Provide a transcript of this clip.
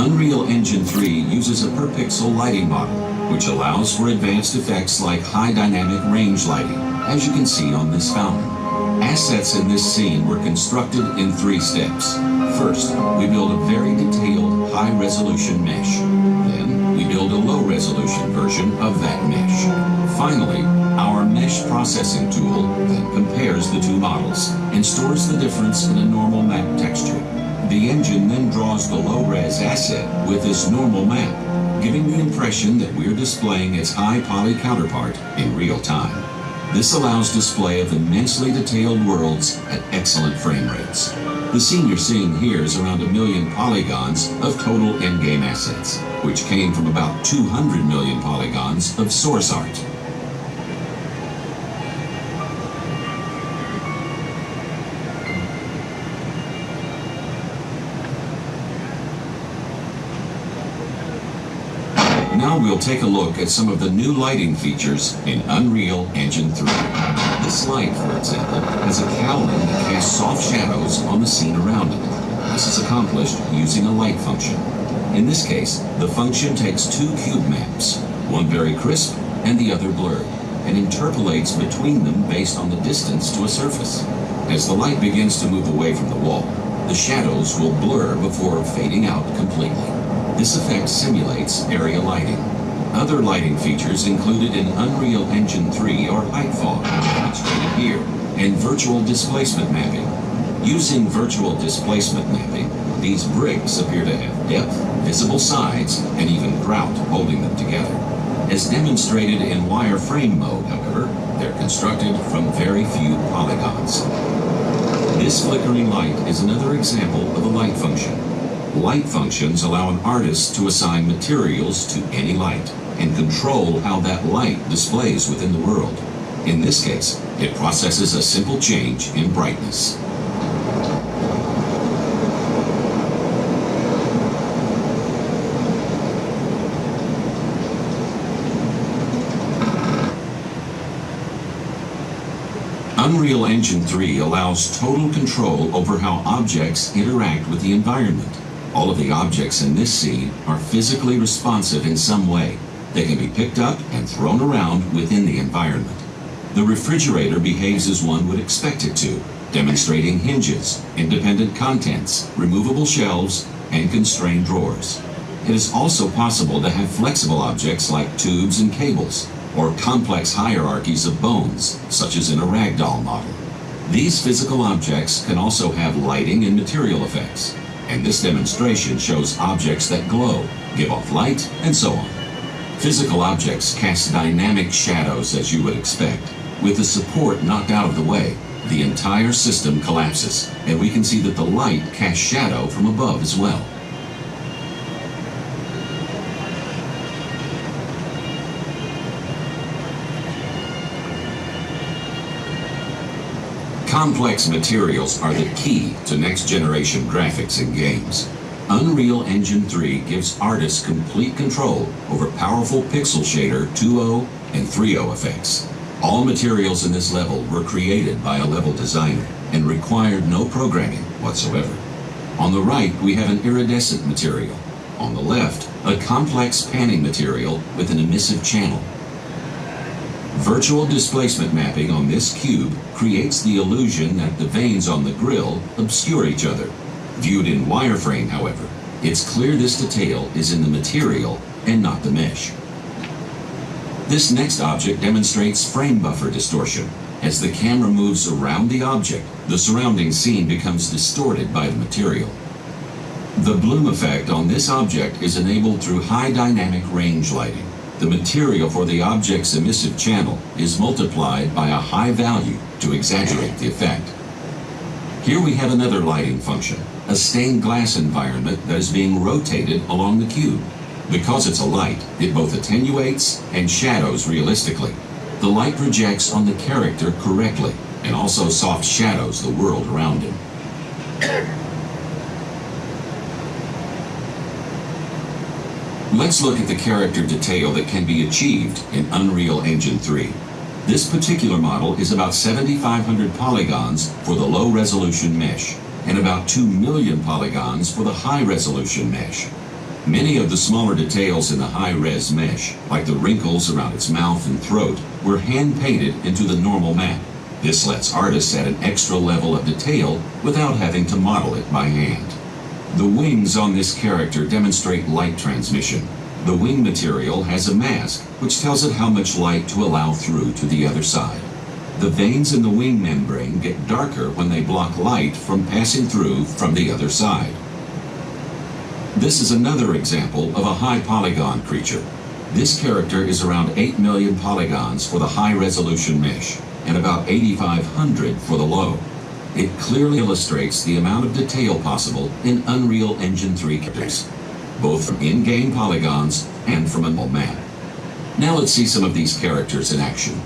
Unreal Engine 3 uses a per-pixel lighting model, which allows for advanced effects like high dynamic range lighting, as you can see on this fountain. Assets in this scene were constructed in 3 steps. First, we build a very detailed, high-resolution mesh. Then, we build a low-resolution version of that mesh. Finally, our mesh processing tool then compares the 2 models and stores the difference in a normal map texture. The engine then draws the low-res asset with this normal map, giving the impression that we're displaying its high-poly counterpart in real time. This allows display of immensely detailed worlds at excellent frame rates. The scene you're seeing here is around 1 million polygons of total in-game assets, which came from about 200 million polygons of source art. Now we'll take a look at some of the new lighting features in Unreal Engine 3. This light, for example, has a cowling that casts soft shadows on the scene around it. This is accomplished using a light function. In this case, the function takes 2 cube maps, one very crisp and the other blurred, and interpolates between them based on the distance to a surface. As the light begins to move away from the wall, the shadows will blur before fading out completely. This effect simulates area lighting. Other lighting features included in Unreal Engine 3 are height fog, demonstrated here, and virtual displacement mapping. Using virtual displacement mapping, these bricks appear to have depth, visible sides, and even grout holding them together. As demonstrated in wireframe mode, however, they're constructed from very few polygons. This flickering light is another example of a light function. Light functions allow an artist to assign materials to any light and control how that light displays within the world. In this case, it processes a simple change in brightness. Unreal Engine 3 allows total control over how objects interact with the environment. All of the objects in this scene are physically responsive in some way. They can be picked up and thrown around within the environment. The refrigerator behaves as one would expect it to, demonstrating hinges, independent contents, removable shelves, and constrained drawers. It is also possible to have flexible objects like tubes and cables, or complex hierarchies of bones, such as in a ragdoll model. These physical objects can also have lighting and material effects. And this demonstration shows objects that glow, give off light, and so on. Physical objects cast dynamic shadows as you would expect. With the support knocked out of the way, the entire system collapses, and we can see that the light casts shadow from above as well. Complex materials are the key to next-generation graphics in games. Unreal Engine 3 gives artists complete control over powerful pixel shader 2.0 and 3.0 effects. All materials in this level were created by a level designer and required no programming whatsoever. On the right, we have an iridescent material. On the left, a complex panning material with an emissive channel. Virtual displacement mapping on this cube creates the illusion that the veins on the grill obscure each other. Viewed in wireframe, however, it's clear this detail is in the material and not the mesh. This next object demonstrates frame buffer distortion. As the camera moves around the object, the surrounding scene becomes distorted by the material. The bloom effect on this object is enabled through high dynamic range lighting. The material for the object's emissive channel is multiplied by a high value to exaggerate the effect. Here we have another lighting function, a stained glass environment that is being rotated along the cube. Because it's a light, it both attenuates and shadows realistically. The light projects on the character correctly and also soft shadows the world around him. Let's look at the character detail that can be achieved in Unreal Engine 3. This particular model is about 7,500 polygons for the low-resolution mesh, and about 2 million polygons for the high-resolution mesh. Many of the smaller details in the high-res mesh, like the wrinkles around its mouth and throat, were hand-painted into the normal map. This lets artists add an extra level of detail without having to model it by hand. The wings on this character demonstrate light transmission. The wing material has a mask, which tells it how much light to allow through to the other side. The veins in the wing membrane get darker when they block light from passing through from the other side. This is another example of a high polygon creature. This character is around 8 million polygons for the high-resolution mesh, and about 8,500 for the low. It clearly illustrates the amount of detail possible in Unreal Engine 3 characters, both from in-game polygons and from a map. Now let's see some of these characters in action.